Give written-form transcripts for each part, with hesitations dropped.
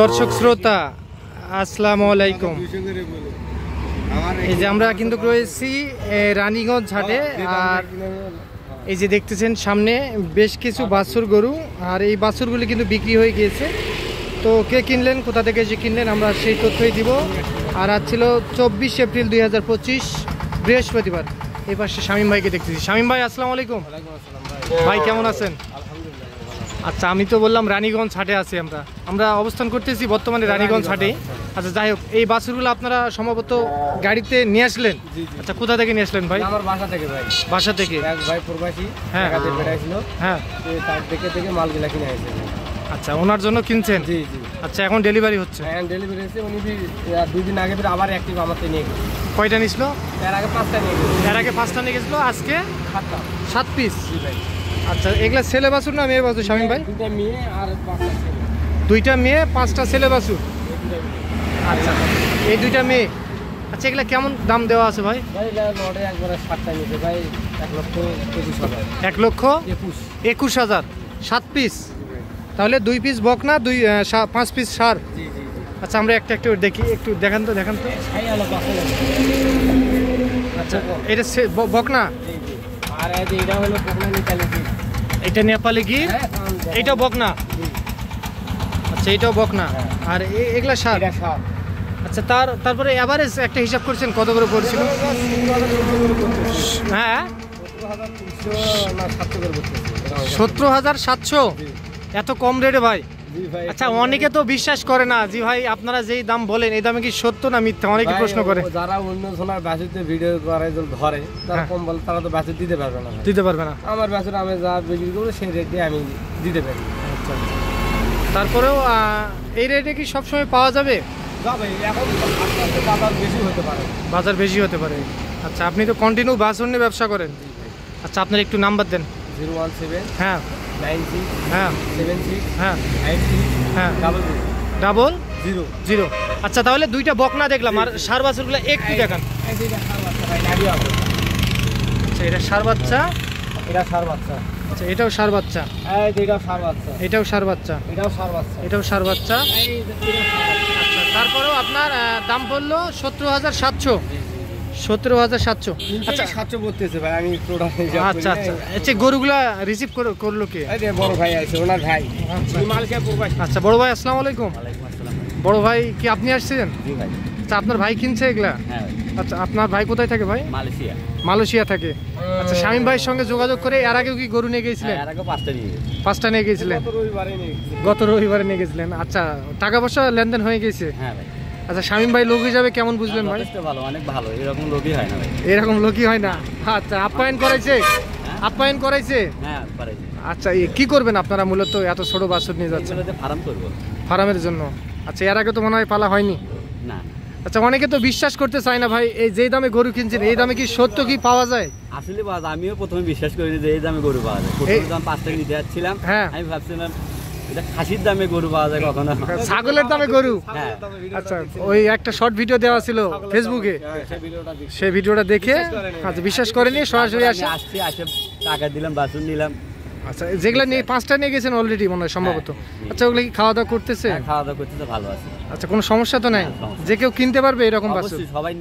দর্শক শ্রোতা আসসালামু আলাইকুম। এই যে আমরা কিন্তু রয়েছি রানীগঞ্জ হাটে, আর এই যে দেখতেছেন সামনে বেশ কিছু বাছুর গরু, আর এই বাছুরগুলি কিন্তু বিক্রি হয়ে গিয়েছে। তো কে কিনলেন, কোথা থেকে এসে কিনলেন, আমরা সেই তথ্যই দিব। আর আজ ছিল 24 এপ্রিল 2025 বৃহস্পতিবার। এই পাশে শামীম ভাইকে দেখতেছি। শামীম ভাই আসসালামু আলাইকুম। ভাই কেমন আছেন? আচ্ছা, আমি তো বললাম রানীগঞ্জ হাটে আছি। আমরা অবস্থান করতেছি বর্তমানে রানীগঞ্জ হাটে। আচ্ছা, যাই হোক, এই বাছুরগুলো আপনারা সম্ভবত গাড়িতে নিয়ে আসলেন? আচ্ছা, কোথা থেকে নিয়ে আসলেন ভাই? আমার বাসা থেকে ভাই। বাসা থেকে? এক ভাই প্রবাসী, হ্যাঁ, বেড়াইছিল, হ্যাঁ, তার থেকে মালগুলা কিনে আসছে। আচ্ছা, ওনার জন্য কিনছেন? জি জি। আচ্ছা, এখন ডেলিভারি হচ্ছে? হ্যাঁ, ডেলিভারি হচ্ছে। উনি 2 দিন আগে আবার অ্যাক্টিভ আমার থেকে নিয়ে গেছে। কয়টা নিছিল? এর আগে 5টা নিয়ে গেছে। এর আগে 5টা নিয়ে গেছিল, আজকে 7 পিস। জি ভাই। আচ্ছা, এগুলা ছেলে বাছুর না মেয়ে বাছুর শামীম ভাই? 2টা মেয়ে আর 5টা ছেলে। 2টা মেয়ে 5টা ছেলে বাছুর। আচ্ছা, এই 2টা মেয়ে। আচ্ছা, এগুলা কেমন দাম দেওয়া আছে ভাই? ভাই লড়ে একবারে 7টা নিয়েছে ভাই, 1,25,000। 1,21,000 7 পিস। তাহলে 2 পিস বকনা, 5 পিস সার। জি জি। আচ্ছা, আমরা একটা দেখি, একটু দেখান তো। আচ্ছা, এটা বকনা। আর এটা হলো বকনা নেপালি গির। এটা নেপালি গির, এইটাও বকনা। আচ্ছা, এইটাও বকনা। আর এগুলা সার। আচ্ছা, তারপরে এভারেজ একটা হিসাব করছেন কত করে পড়ছিল? হ্যাঁ, 17,700। এত কম রেটে ভাই? আচ্ছা, অনেকে তো বিশ্বাস করে না জি ভাই, আপনারা যেই দাম বলেন এই দামে কি সত্য না মিথ্যা, অনেকে প্রশ্ন করে। যারা অন্য জনের বাছুরতে ভিডিও করে ধরে, তারা কম বলে, তারা তো বাছুর দিতে পারবে না। আমার বাছুর আমি যা বিক্রি করবো সেই রেটে আমি দিতে পারি। আচ্ছা, তারপরেও এই রেটে কি সবসময় পাওয়া যাবে? এখন বাজার বেশি হতে পারে। বাজার বেশি হতে পারে। আচ্ছা, আপনি তো কন্টিনিউ বাছুর নিয়ে ব্যবসা করেন। আচ্ছা, আপনার একটু নাম্বার দেন। 017, হ্যাঁ 96, হ্যাঁ 76, হ্যাঁ 83, হ্যাঁ 00। আচ্ছা, তাহলে 2টা বকনা দেখলাম, আর সার বাছুরগুলো একটু দেখান। আচ্ছা, এটা সার বাচ্চা, এটা সার বাচ্চা। আচ্ছা, এটাও সার বাচ্চা, এটাও সার বাচ্চা, এটাও সার বাচ্চা, এটাও সার বাচ্চা, এটাও সার বাচ্চা। আচ্ছা, তারপরেও আপনার দাম পড়লো 17,700। 17,700। আচ্ছা, 700 বলতেছে ভাই, আমি আচ্ছা আচ্ছা। আচ্ছা, গরুগুলা রিসিভ করলো কে? বড় ভাই আছে, ওনার ভাই। আচ্ছা, বড় ভাই আসসালামু আলাইকুম। বড় ভাই কি আপনি আসছেন? জি ভাই। আচ্ছা, আপনার ভাই কিনছে এগুলা? হ্যাঁ। আচ্ছা, আপনার ভাই কোথায় থাকে ভাই? মালয়েশিয়া থাকে। আচ্ছা, শামীম ভাইয়ের সঙ্গে যোগাযোগ করে এর আগেও কি গরু নিয়ে গিয়েছিলেন? এর আগে 5টা নিয়ে গেছে। 5টা নিয়ে গিয়েছিলেন? গত রবিবারে নিয়ে গেছিলেন। আচ্ছা, টাকা পয়সা লেনদেন হয়ে গেছে? হ্যাঁ ভাই। আচ্ছা, শামীম ভাই লোক হিসাবে কেমন বুঝলেন ভাই? ভালো, অনেক ভালো। এরকম লোকই হয় না ভাই। এরকম লোকই হয় না। আচ্ছা, আপ্যায়ন করাইছে? হ্যাঁ, করাইছে। আচ্ছা, কি করবেন আপনারা মূলত এত ছোট বাছুর নিয়ে যাচ্ছেন? ফার্ম করব। ফার্মের জন্য। আচ্ছা, এর আগে তো মনে হয় পালা হয়নি? না। আচ্ছা, অনেকে তো বিশ্বাস করতে চায় না ভাই, এই যে দামে গরু কিনছেন এই দামে কি সত্য কি পাওয়া যায়? আসলে আমিও প্রথমে বিশ্বাস করিনি যে এই দামে গরু পাওয়া যায়। প্রথমে দাম 5 টাকা নিতে যাচ্ছিলাম, আমি ভাবছিলাম এটা খাসির দামে গরু পাওয়া যায় কখনো, ছাগলের দামে গরু। হ্যাঁ। আচ্ছা, ওই একটা শর্ট ভিডিও দেওয়া ছিল ফেসবুকে, সেই ভিডিওটা দেখে আচ্ছা বিশ্বাস করেনি, সরাসরি আসে টাকা দিলাম, বাছুর নিলাম। আচ্ছা, যেগুলা নিয়ে 5টা নিয়ে গেছেন অলরেডি মনে হয় সম্ভবত। আচ্ছা, ওগুলো কি খাওয়া দাওয়া করতেছে? খাওয়া দাওয়া করতেছে, ভালো আছে। আচ্ছা, কোনো সমস্যা তো নাই? যে কেউ কিনতে পারবে এরকম বাছুর? সবাই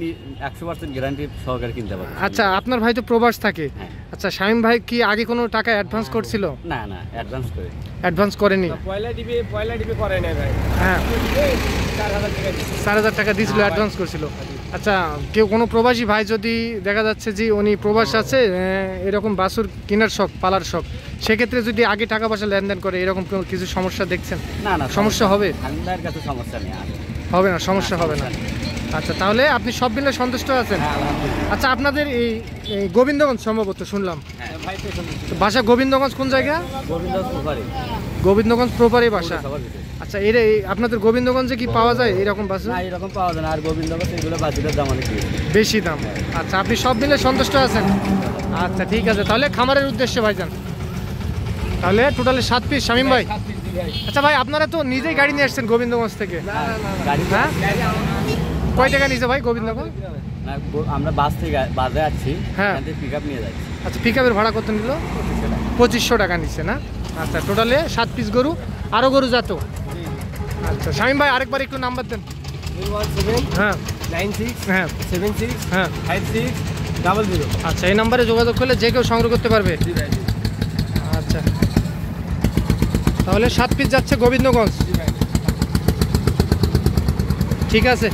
100% গ্যারান্টি সহকারে কিনতে পারবে। আচ্ছা, আপনার ভাই তো প্রবাস থাকে। আচ্ছা, শামীম ভাই কি আগে কোনো টাকা অ্যাডভান্স করছিল? না, অ্যাডভান্স করেনি। পয়লা ডিবে করে নাই ভাই। হ্যাঁ, 4,000 টাকা দিয়েছিল, অ্যাডভান্স করছিল। আচ্ছা, কেউ কোনো প্রবাসী ভাই যদি দেখা যাচ্ছে যে উনি প্রবাস আছে, এরকম বাছুর কেনার শখ, পালার শখ, সেক্ষেত্রে যদি আগে টাকা পয়সা লেনদেন করে, এরকম কিছু সমস্যা দেখছেন? না, সমস্যা হবে? আমার কাছে সমস্যা নেই, হবে না, সমস্যা হবে না। আচ্ছা, তাহলে আপনি সব মিলে সন্তুষ্ট আছেন? আচ্ছা, আপনাদের এই গোবিন্দগঞ্জ সম্ভবত শুনলাম বাসা? গোবিন্দগঞ্জ কোন জায়গা? গোবিন্দগঞ্জ প্রপারে বাসা। আচ্ছা, আপনাদের গোবিন্দগঞ্জে কি পাওয়া যায় এরকম বাছুর? না, এরকম পাওয়া যায় না। আর গোবিন্দগঞ্জ এগুলো বাছুরের দাম অনেক বেশি দাম। আচ্ছা, আপনি সব মিলে সন্তুষ্ট আছেন? আচ্ছা, ঠিক আছে। তাহলে খামারের উদ্দেশ্যে ভাইজান, তাহলে টোটালি 7 পিস শামীম ভাই। আচ্ছা ভাই, আপনারা তো নিজেই গাড়ি নিয়ে আসছেন গোবিন্দগঞ্জ থেকে? হ্যাঁ, কয় টাকা নিয়েছে ভাই গোবিন্দগঞ্জ? আমরা বাস থেকে বাসে যাচ্ছি, হ্যাঁ, পিকআপ নিয়ে যাচ্ছি। আচ্ছা, পিকআপের ভাড়া কত নিল? 2500 টাকা নিচ্ছে না? আচ্ছা, টোটালে 7 পিস গরু। আরও গরু যাতো? আচ্ছা শামীম ভাই আরেকবার একটু নাম্বার দেন। 017 হ্যাঁ 96 হ্যাঁ 76 হ্যাঁ 5600। আচ্ছা এই নাম্বারে যোগাযোগ করলে যে কেউ সংগ্রহ করতে পারবে। জি ভাই। আচ্ছা তাহলে 7 পিস যাচ্ছে গোবিন্দগঞ্জ। জি ভাই। ঠিক আছে।